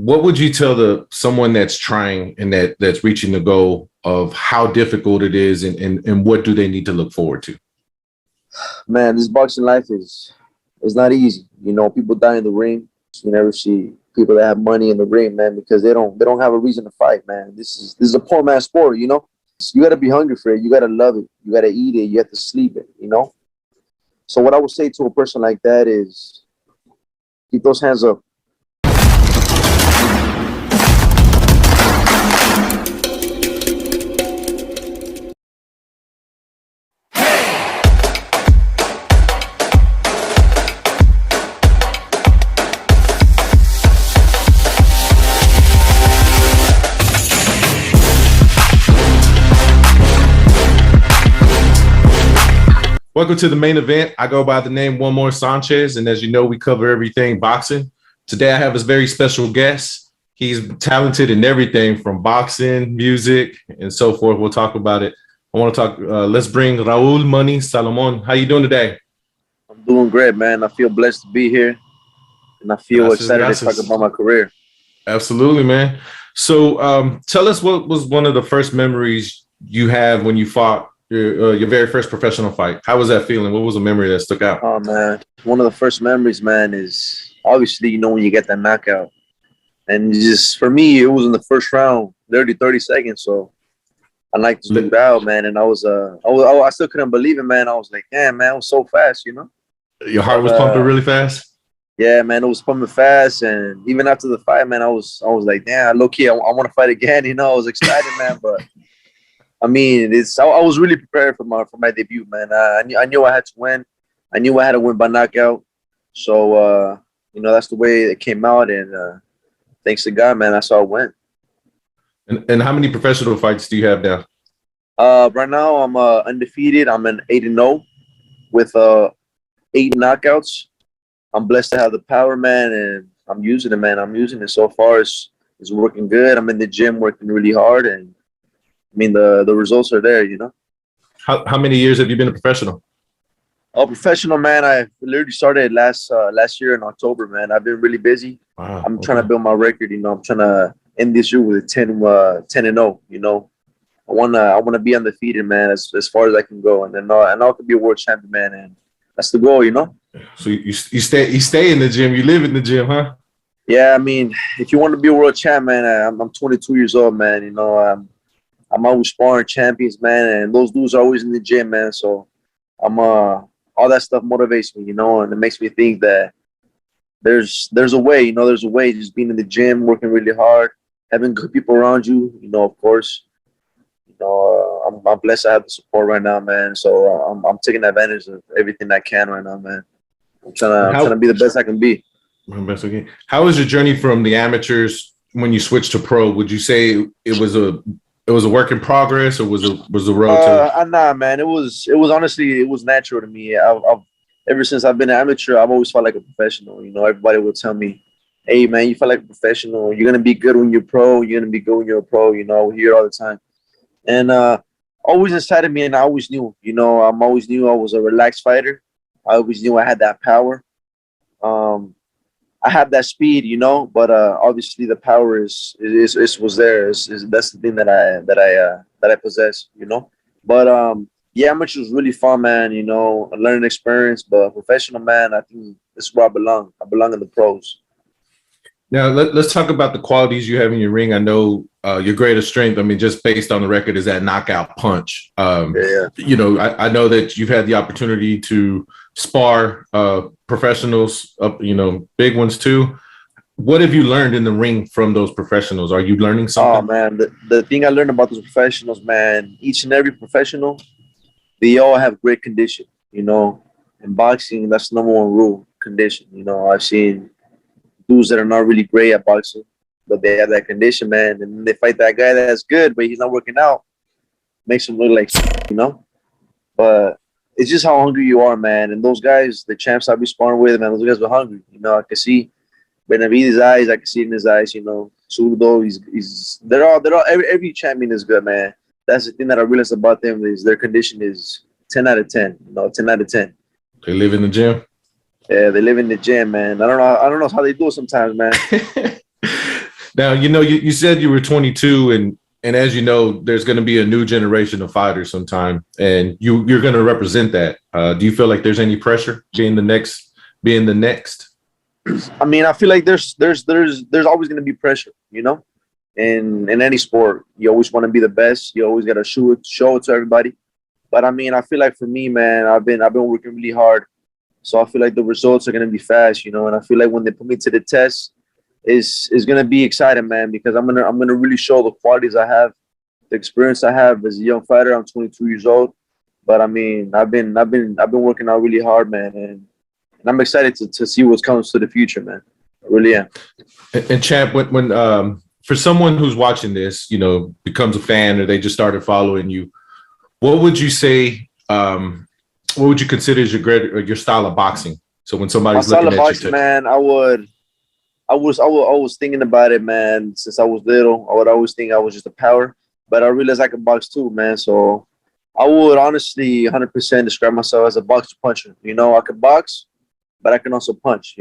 what would you tell someone that's trying and that's reaching the goal of how difficult it is and what do they need to look forward to? Man, this boxing life is not easy. You know, people die in the ring. You never see people that have money in the ring, man, because they don't have a reason to fight, man. This is a poor man's sport, you know. You got to be hungry for it. You got to love it. You got to eat it. You have to sleep it, you know. So what I would say to a person like that is keep those hands up. Welcome to the main event. I go by the name One More Sanchez, and as you know, we cover everything boxing. Today, I have a very special guest. He's talented in everything from boxing, music, and so forth. We'll talk about it. I want to talk. Let's bring Raul Salomon. How you doing today? I'm doing great, man. I feel blessed to be here, and I feel excited to talk about my career. Absolutely, man. So, tell us what was one of the first memories you have when you fought your very first professional fight. How was that feeling? What was a memory that stuck out? Oh, man. One of the first memories, man, is obviously, you know, when you get that knockout. And just, for me, it was in the first round, 30 seconds. So I like to look out, man. And I still couldn't believe it, man. I was like, damn, man, it was so fast, you know? Your heart was pumping really fast? Yeah, man, it was pumping fast. And even after the fight, man, I was like, damn, low-key, I want to fight again. You know, I was excited, man, but I mean, I was really prepared for my debut, man. I knew I had to win. I knew I had to win by knockout. So, you know, that's the way it came out. And thanks to God, man, that's how it went. And how many professional fights do you have now? Right now, I'm undefeated. I'm an 8-0 with 8 knockouts. I'm blessed to have the power, man, and I'm using it, man. I'm using it. So far, it's working good. I'm in the gym working really hard, and I mean, the results are there, you know. How many years have you been a professional? Oh, professional, man. I literally started last year in October, man. I've been really busy. Wow, I'm trying to build my record, you know. I'm trying to end this year with a 10-0, you know. I wanna be undefeated, man, as far as I can go, and then I could be a world champion, man, and that's the goal, you know. So you stay in the gym, you live in the gym, huh? Yeah, I mean, if you want to be a world champ, man, I'm 22 years old, man. You know, I'm always sparring champions, man, and those dudes are always in the gym, man. So I'm all that stuff motivates me, you know, and it makes me think that there's a way, you know, there's a way. Just being in the gym, working really hard, having good people around you, you know, of course. You know, I'm blessed to have the support right now, man. So I'm taking advantage of everything I can right now, man. I'm trying to be the best I can be. How was your journey from the amateurs when you switched to pro? Would you say it was a work in progress, or was the road to? Nah, man. It was honestly, it was natural to me. I've ever since I've been an amateur, I've always felt like a professional. You know, everybody would tell me, "Hey, man, you feel like a professional. You're gonna be good when you're pro. You're gonna be good when you're a pro." You know, we hear it all the time, and always inside of me, and I always knew. You know, I always knew I was a relaxed fighter. I always knew I had that power. I have that speed, you know, but obviously the power was there. That's the thing that I possess, you know. But yeah, amateur was really fun, man. You know, a learning experience. But professional, man, I think this is where I belong. I belong in the pros. Now let's talk about the qualities you have in your ring. I know your greatest strength, I mean, just based on the record, is that knockout punch. Yeah. You know, I know that you've had the opportunity to spar professionals, you know, big ones too. What have you learned in the ring from those professionals? Are you learning something? Oh, man, the thing I learned about those professionals, man, each and every professional, they all have great condition. You know, in boxing, that's the number one rule, condition. You know, I've seen dudes that are not really great at boxing, but they have that condition, man, and they fight that guy that's good, but he's not working out. Makes him look like, you know. But it's just how hungry you are, man. And those guys, the champs I be sparring with, man, those guys were hungry. You know, I could see Benavidez' eyes. I could see it in his eyes. You know, Zurdo, they're all every champion is good, man. That's the thing that I realized about them is their condition is 10 out of 10. You know, 10 out of 10. They live in the gym. Yeah, they live in the gym, man. I don't know how they do it sometimes, man. Now, you said you were 22, and as you know, there's going to be a new generation of fighters sometime, and you're going to represent that. Do you feel like there's any pressure being the next? I mean, I feel like there's always going to be pressure, in any sport. You always want to be the best. You always got to show it to everybody. But I mean, I feel like for me, man, I've been working really hard. So I feel like the results are gonna be fast, and I feel like when they put me to the test, is gonna be exciting, man, because I'm gonna really show the qualities I have, the experience I have as a young fighter. I'm 22 years old, but I mean, I've been working out really hard, man, and I'm excited to see what comes to the future, man. I really am. And Champ, when for someone who's watching this, becomes a fan or they just started following you, what would you say? What would you consider as your style of boxing? So when somebody's looking at boxing, man, I was thinking about it, man. Since I was little, I would always think I was just a power, but I realized I could box too, man. So I would honestly 100% describe myself as a boxer puncher. I could box, but I can also punch.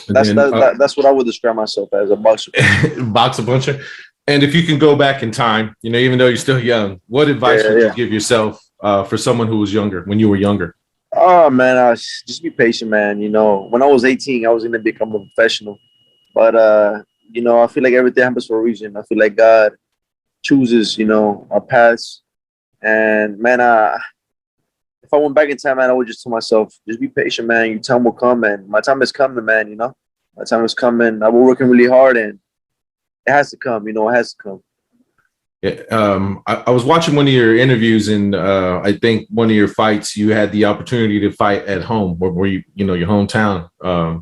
That's what I would describe myself as, a boxer. Boxer puncher. And if you can go back in time, even though you're still young, what advice would you give yourself for someone who was younger, when you were younger? Oh, man, just be patient, man. When I was 18, I was going to become a professional. But, I feel like everything happens for a reason. I feel like God chooses, our paths. And, man, if I went back in time, man, I would just tell myself, just be patient, man. Your time will come, and my time is coming, man, My time is coming. I've been working really hard, and it has to come, it has to come. Yeah, I was watching one of your interviews, and I think one of your fights, you had the opportunity to fight at home, where you, your hometown,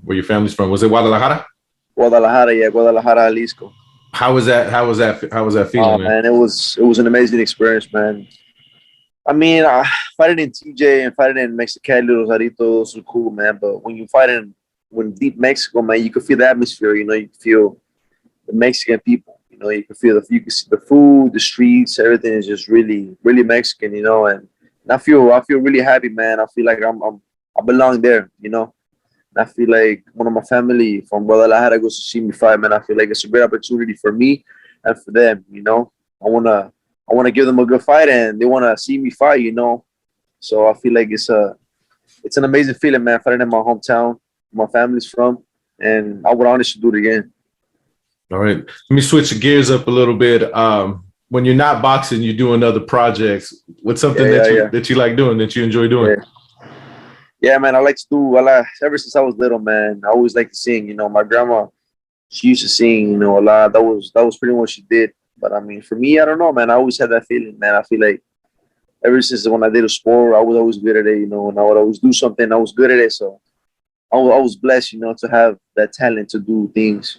where your family's from. Was it Guadalajara? Guadalajara, Jalisco. How was that feeling, man? It was an amazing experience, man. I mean, fighting in TJ and fighting in Mexicali, Rosarito, those are cool, man. But when you fight in deep Mexico, man, you can feel the atmosphere. You can feel the Mexican people. You can feel you can see the food, the streets, everything is just really, really Mexican. And I feel really happy, man. I feel like I belong there. And I feel like one of my family from Guadalajara goes to see me fight, man. I feel like it's a great opportunity for me and for them. I wanna give them a good fight, and they wanna see me fight. So I feel like it's an amazing feeling, man. Fighting in my hometown, where my family's from, and I would honestly do it again. All right. Let me switch the gears up a little bit. When you're not boxing, you're doing other projects. What's something that you like doing, that you enjoy doing? Yeah, man, ever since I was little, man, I always liked to sing. My grandma, she used to sing, a lot. That was pretty much what she did. But I mean, for me, I don't know, man. I always had that feeling, man. I feel like ever since when I did a sport, I was always good at it, and I would always do something. I was good at it. So I was blessed, to have that talent to do things,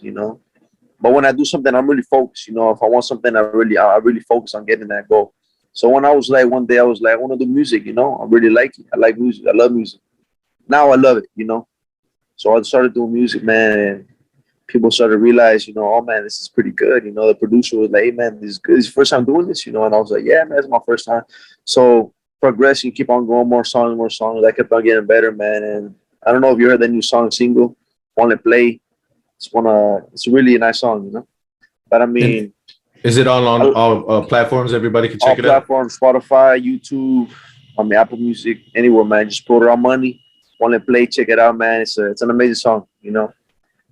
But when I do something, I'm really focused. If I want something, I really focus on getting that goal. So when I was like, one day I was like, I want to do music. I really like it. I like music. I love music. Now I love it. So I started doing music, man, and people started to realize, oh man, this is pretty good. The producer was like, hey man, this is good. It's your first time doing this, And I was like, yeah, man, it's my first time. So progressing, keep on going, more songs. I kept on getting better, man. And I don't know if you heard that new song, single, "Wanna Play." It's really a nice song, But I mean, is it on all platforms? Everybody can check it out. All platforms: Spotify, YouTube, Apple Music, anywhere, man. Just put it on Money. "Wanna Play." Check it out, man. It's an amazing song,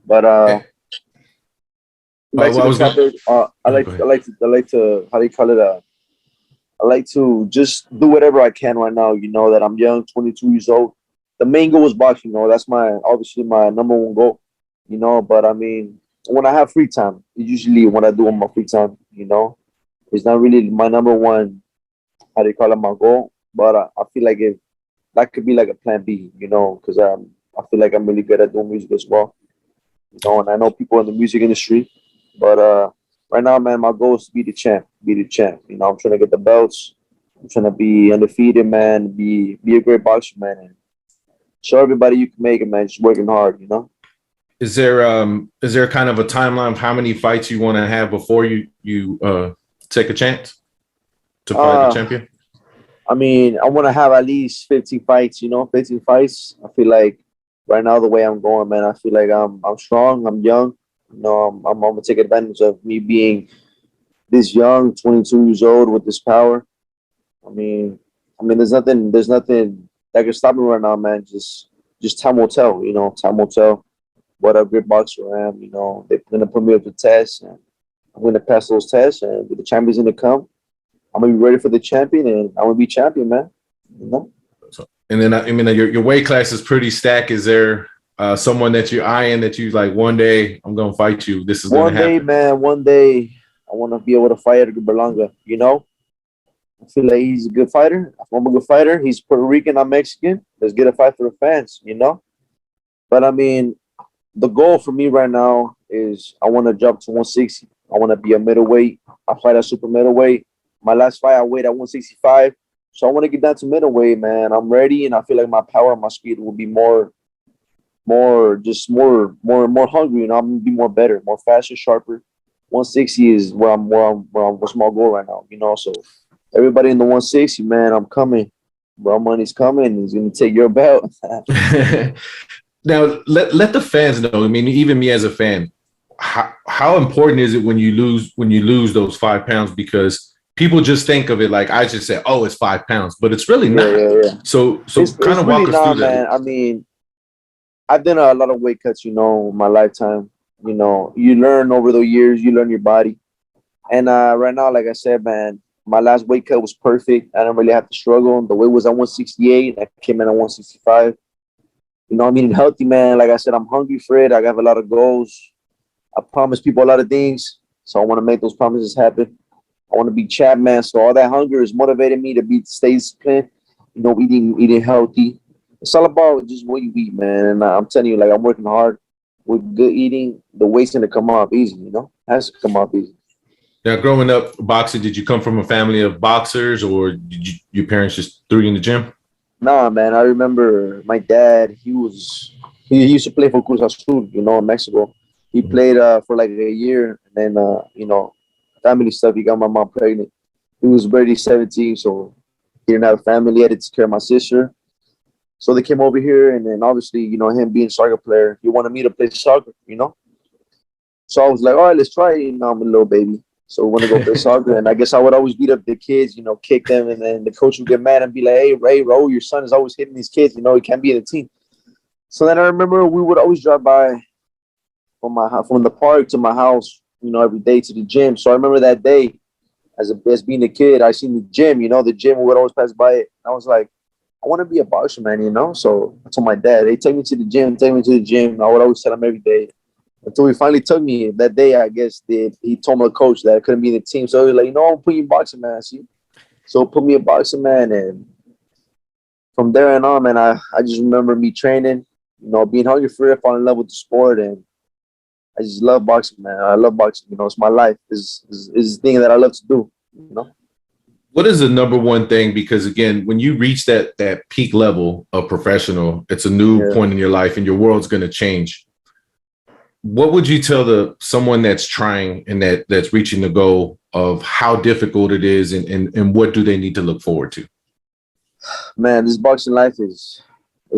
But back to the topic. I like to, how do you call it? I like to just do whatever I can right now. That I'm young, 22 years old. The main goal is boxing. That's obviously my number one goal. But I mean, when I have free time, usually what I do on my free time, it's not really my number one, how do you call it, my goal. But I feel like that could be like a plan B, because I feel like I'm really good at doing music as well. And I know people in the music industry, but right now, man, my goal is to be the champ. I'm trying to get the belts. I'm trying to be undefeated, man. Be a great boxer, man, and show everybody you can make it, man. Just working hard, Is there kind of a timeline of how many fights you want to have before you take a chance to fight the champion? I mean, I want to have at least 15 fights. 15 fights. I feel like right now the way I'm going, man, I feel like I'm strong. I'm young. You know, I'm gonna take advantage of me being this young, 22 years old with this power. I mean, there's nothing that can stop me right now, man. Just time will tell. You know, time will tell what a great boxer I am. You know, they're gonna put me up to tests, and I'm gonna pass those tests, and with the champion's gonna come, I'm gonna be ready for the champion, and I'm gonna be champion, man. You know. And then I mean, your weight class is pretty stacked. Is there someone that you're eyeing that you like one day I'm gonna fight you? This is gonna One day, happen. man. One day, I want to be able to fight Edgar Berlanga. You know, I feel like he's a good fighter. I'm a good fighter. He's Puerto Rican. I'm Mexican. Let's get a fight for the fans. You know. But I mean, the goal for me right now is I want to jump to 160. I want to be a middleweight. I fight at super middleweight. My last fight, I weighed at 165. So I want to get down to middleweight, man. I'm ready, and I feel like my power and my speed will be more hungry. You know, I'm gonna be more better, more faster, sharper. 160 is what's my goal right now. You know, so everybody in the 160, man, I'm coming. Bro, money's coming. He's gonna take your belt. Now, let the fans know. I mean, even me as a fan, how important is it when you lose those 5 pounds? Because people just think of it like I just said, oh, it's 5 pounds, but it's really not. Yeah. So It's kind of really walk us not, through that. man. I mean, I've done a lot of weight cuts, you know, in my lifetime. You know, you learn over the years, you learn your body. And right now, like I said, man, my last weight cut was perfect. I didn't really have to struggle. The weight was at 168. I came in at 165. You know, I'm eating healthy, man. Like I said, I'm hungry for it. I have a lot of goals. I promise people a lot of things. So I want to make those promises happen. I want to be champ, man. So all that hunger is motivating me to stay disciplined. You know, eating healthy. It's all about just what you eat, man. And I'm telling you, like I'm working hard with good eating. The weight's gonna come off easy. You know, it has to come off easy. Now, growing up boxing, did you come from a family of boxers, or your parents just threw you in the gym? Nah, man. I remember my dad. He used to play for Cruz Azul, you know, in Mexico. He Mhm. played for like a year, and then you know, family stuff. He got my mom pregnant. He was barely 17, so he didn't have a family. He had to take care of my sister. So they came over here, and then obviously, you know, him being a soccer player, he wanted me to play soccer, you know. So I was like, all right, let's try it. You know, I'm a little baby, so we want to go play soccer. And I guess I would always beat up the kids, you know, kick them, and then the coach would get mad and be like, hey, Ray, Raul, your son is always hitting these kids. You know, he can't be in the team. So then I remember we would always drive by from the park to my house, you know, every day to the gym. So I remember that day as being a kid, I seen the gym, you know, the gym would always pass by it. I was like, I want to be a boxer, man, you know? So I told my dad, hey, take me to the gym, take me to the gym. I would always tell him every day. Until he finally took me that day, I guess he told my coach that I couldn't be in the team. So he was like, you know, I'm putting you in boxing, man. See? So put me in boxing, man. And from there and on, man, I just remember me training, you know, being hungry for it, falling in love with the sport. And I just love boxing, man. I love boxing. You know, it's my life. Is the thing that I love to do, you know? What is the number one thing? Because again, when you reach that peak level of professional, it's a new Yeah. point in your life, and your world's going to change. What would you tell someone that's trying and that's reaching the goal of how difficult it is, and what do they need to look forward to? Man, this boxing life is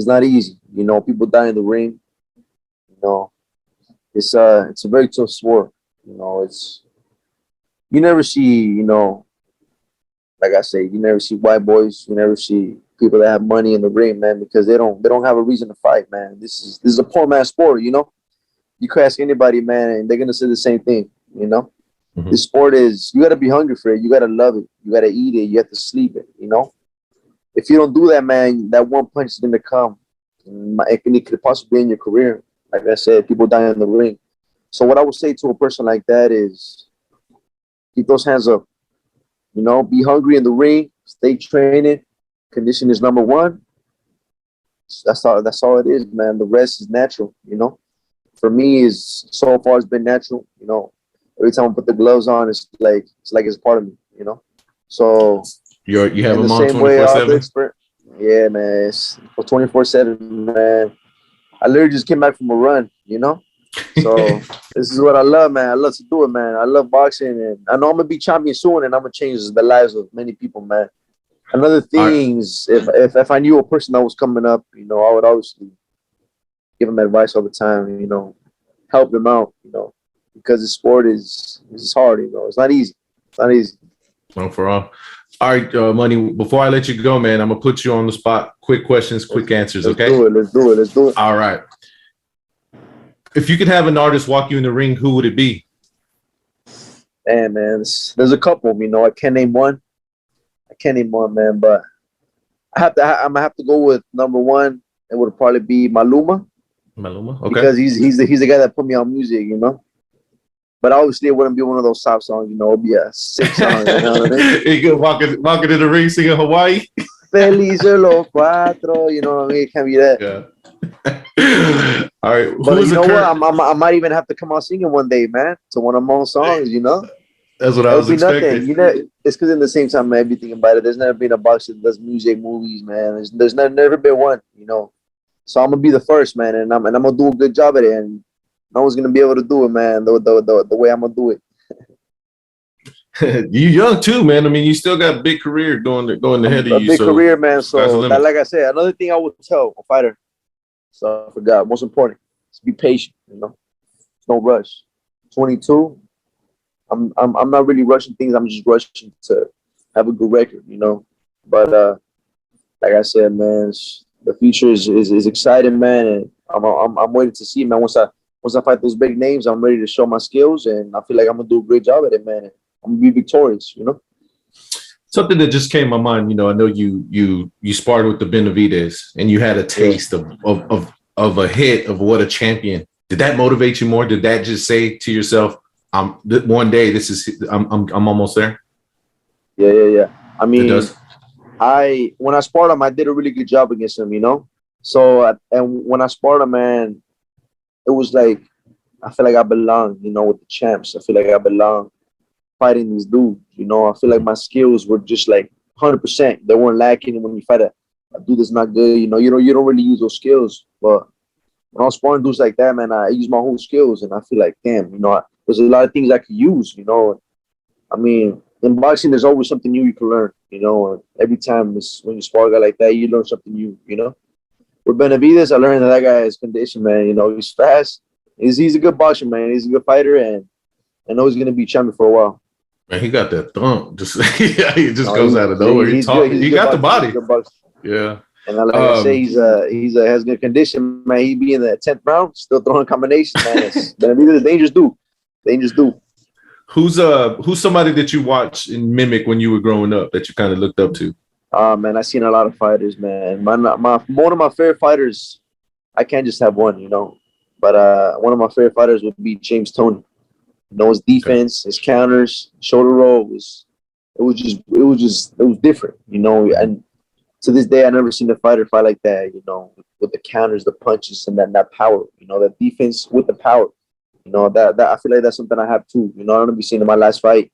not easy. You know, people die in the ring. You know, it's a very tough sport. You know, it's you never see, you know, like I say, you never see white boys, you never see people that have money in the ring, man, because they don't have a reason to fight, man. This is a poor man's sport, you know. You could ask anybody, man, and they're gonna say the same thing, you know. Mhm. This sport is you gotta be hungry for it, you gotta love it, you gotta eat it, you have to sleep it, you know. If you don't do that, man, that one punch is gonna come. It could possibly end your career. Like I said, people die in the ring. So what I would say to a person like that is keep those hands up. You know, be hungry in the ring, stay training. Condition is number one. That's all it is, man. The rest is natural, you know. For me is so far it's been natural, you know. Every time I put the gloves on, it's part of me, you know. So You have in the them on same way, all the 24/7. expert, yeah, man, it's for 24/7, man. I literally just came back from a run, you know. So this is what I love, man. I love to do it, man. I love boxing, and I know I'm gonna be champion soon, and I'm gonna change the lives of many people, man. Another All right. thing is, if I knew a person that was coming up, you know, I would obviously give them advice all the time, you know, help them out, you know. because the sport is hard. You know, it's not easy. It's not easy. One for all. All right, Money. Before I let you go, man, I'm gonna put you on the spot. Quick questions, quick answers. Okay. Let's do it. All right. If you could have an artist walk you in the ring, who would it be? Man, there's a couple. You know, I can't name one, man. But I'm gonna have to go with number one. It would probably be Maluma. Maluma, okay. Because he's the guy that put me on music. You know. But obviously, it wouldn't be one of those top songs. You know, it'd be a sick song. You know what I mean? You could walking in the ring singing Hawaii. Feliz los cuatro. You know what I mean? It can't be that. Yeah. All right. But you know what? I might even have to come out singing one day, man, to one of my own songs. You know. That's what I was expecting. Nothing. You know, it's because in the same time, man, everything about it. There's never been a boxer that does music, movies, man. There's never been one. You know. So I'm gonna be the first, man, and I'm gonna do a good job at it, and no one's gonna be able to do it, man. The way I'm gonna do it. You young too, man. I mean, you still got a big career going ahead of you. Big career, man. So that, like I said, another thing I would tell a fighter. So I forgot. Most important is be patient. You know, no rush. 22. I'm not really rushing things. I'm just rushing to have a good record. You know, but like I said, man, the future is exciting, man, and I'm waiting to see, man. Once I fight those big names, I'm ready to show my skills, and I feel like I'm gonna do a great job at it, man. I'm gonna be victorious, you know. Something that just came to my mind, you know, I know you sparred with the Benavidez, and you had a taste of a hit of what a champion. Did that motivate you more? Did that just say to yourself, one day I'm almost there"? Yeah. I mean, when I sparred him, I did a really good job against him, you know. So and when I sparred him, man, it was like I feel like I belong, you know, with the champs. I feel like I belong fighting these dudes, you know. I feel like my skills were just like 100%. They weren't lacking. When you fight a dude that's not good, you know, you don't really use those skills. But when I was sparring dudes like that, man, I use my whole skills, and I feel like, damn, you know, there's a lot of things I could use, you know. I mean, in boxing, there's always something new you can learn, you know. And every time when you spar a guy like that, you learn something new, you know. With Benavidez, I learned that guy is conditioned, man. You know, he's fast. He's a good boxer, man. He's a good fighter, and I know he's gonna be champion for a while. Man, he got that thump. He just goes out of nowhere. He got the body. Yeah. And like I say, he has good condition, man. He be in the 10th round, still throwing combinations, man. Benavidez is dangerous dude. Who's somebody that you watched and mimic when you were growing up that you kind of looked up to? Man, I seen a lot of fighters, man. One of my favorite fighters, I can't just have one, you know. But one of my favorite fighters would be James Toney. You know, his defense, his counters, shoulder roll it was different, you know. And to this day, I never seen a fighter fight like that, you know, with the counters, the punches, and that power, you know, that defense with the power. You know, that I feel like that's something I have too. You know, I don't be seeing in my last fight.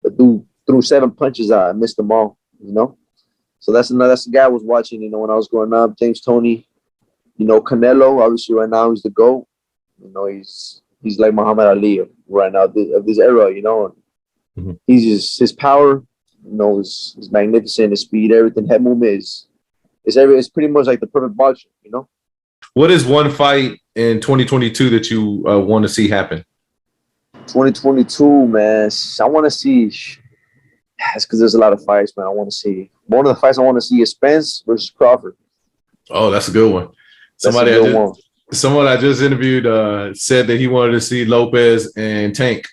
The dude threw 7 punches, I missed them all, you know. So that's the guy I was watching, you know, when I was growing up. James Toney, you know, Canelo, obviously right now he's the GOAT. You know, he's like Muhammad Ali right now of this era, you know. Mm-hmm. He's just, his power, you know, is magnificent. His speed, everything, head movement it's pretty much like the perfect boxer, you know. What is one fight in 2022 that you want to see happen? 2022, man. I want to see. That's because there's a lot of fights, man. I want to see. One of the fights I want to see is Spence versus Crawford. Oh, that's a good one. Someone I just interviewed said that he wanted to see Lopez and Tank.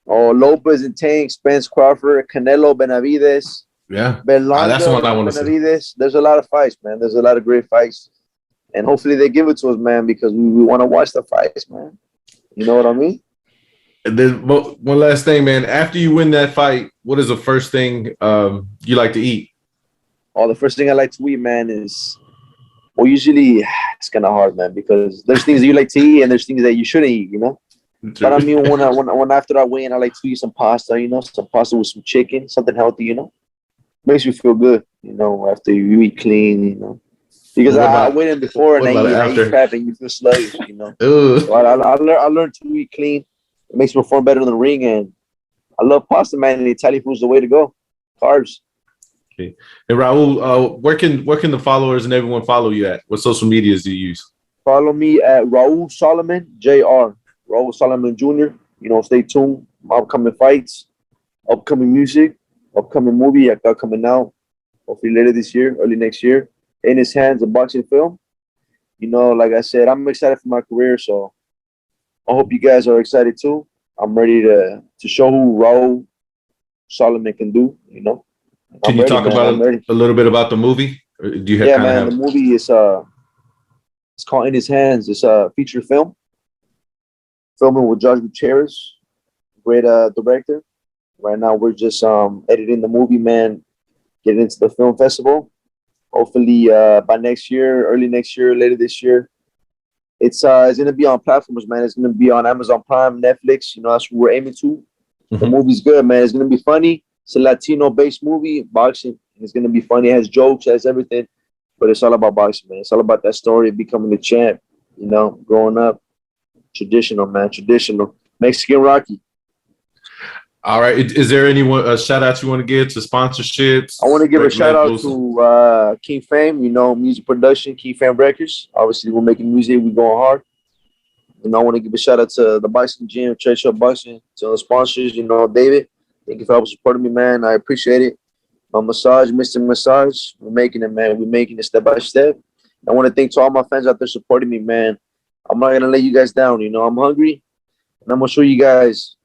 Oh, Lopez and Tank, Spence, Crawford, Canelo, Benavidez. Yeah, Berlanga, that's the one I want to see. There's a lot of fights, man. There's a lot of great fights. And hopefully they give it to us, man, because we want to watch the fights, man. You know what I mean? And then one last thing, man. After you win that fight, what is the first thing you like to eat? Oh, the first thing I like to eat, man, is, well, usually it's kind of hard, man, because there's things that you like to eat and there's things that you shouldn't eat, you know? But I mean, when after I win, I like to eat some pasta, you know, some pasta with some chicken, something healthy, you know? Makes you feel good, you know, after you eat clean, you know? Because I went in before and I eat crap and you feel sluggish, you know? So I learned to eat clean. It makes me perform better in the ring, and I love pasta, man, and Italian food's the way to go. Carbs. Okay. And Raul, where can the followers and everyone follow you at? What social medias do you use? Follow me at Raul Salomon Jr. Raul Salomon Jr. Stay tuned. Upcoming fights, upcoming music, upcoming movie I got coming out. Hopefully later this year, early next year. In his hands, a boxing film. Like I said, I'm excited for my career, so I hope you guys are excited too. I'm ready to show who Raul Salomon can do. Can I'm you ready, talk man. I'm about ready. a little bit about the movie? Or do you Yeah, kind of man. The have? movie is it's called In His Hands. It's a feature film, filming with Josh Gutierrez, great director. Right now, we're just editing the movie, man. Getting into the film festival. Hopefully, by next year, early next year, later this year, it's gonna be on platforms, man. It's gonna be on Amazon Prime, Netflix. That's what we're aiming to. The Mhm. movie's good, man. It's gonna be funny. It's a Latino-based movie, boxing. It's gonna be funny. It has jokes, it has everything, but it's all about boxing, man. It's all about that story of becoming the champ. Growing up, traditional, man, traditional Mexican Rocky. All right. Is there anyone a shout out you want to give to I want sponsorships, to give a record shout out labels? to King Fame, music production, King Fame Records. Obviously, we're making music, we're going hard. I want to give a shout out to the Boxing Gym, Church Up Boxing, to the sponsors, David. Thank you for helping supporting me, man. I appreciate it. My massage, Mr. Massage, we're making it, man. We're making it step by step. I want to thank to all my fans out there supporting me, man. I'm not going to let you guys down. I'm hungry, and I'm going to show you guys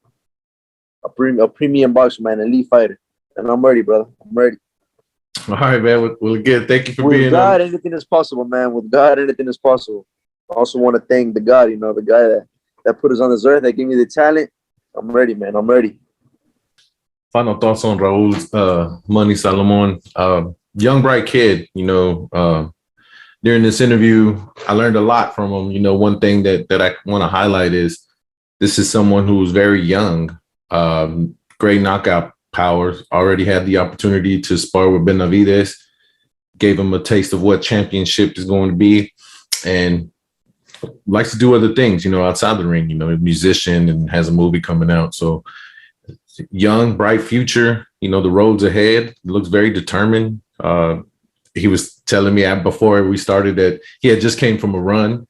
a premium boxer, man, an elite fighter. And I'm ready, brother. I'm ready. All right, man. Well, again, thank you for With being God, on. anything is possible, man. With God, anything is possible. I also want to thank the God, the guy that put us on this earth, that gave me the talent. I'm ready, man. I'm ready. Final thoughts on Raul Money Salomon. Young, bright kid, during this interview, I learned a lot from him. One thing that I want to highlight is this is someone who's very young, great knockout powers, already had the opportunity to spar with Benavidez, gave him a taste of what championship is going to be, and likes to do other things, outside the ring, a musician and has a movie coming out. So young, bright future, the roads ahead, looks very determined. He was telling me before we started that he had just came from a run,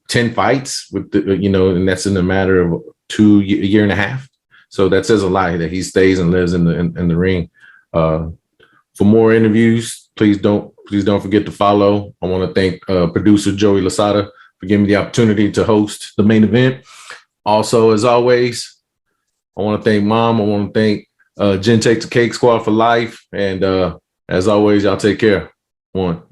10 fights with and that's in a matter of a year and a half. So that says a lot that he stays and lives in the ring. For more interviews, please don't forget to follow. I want to thank producer Joey Lasada for giving me the opportunity to host the main event. Also, as always, I want to thank Mom. I want to thank Jen Take the Cake Squad for life. And as always, y'all take care. One.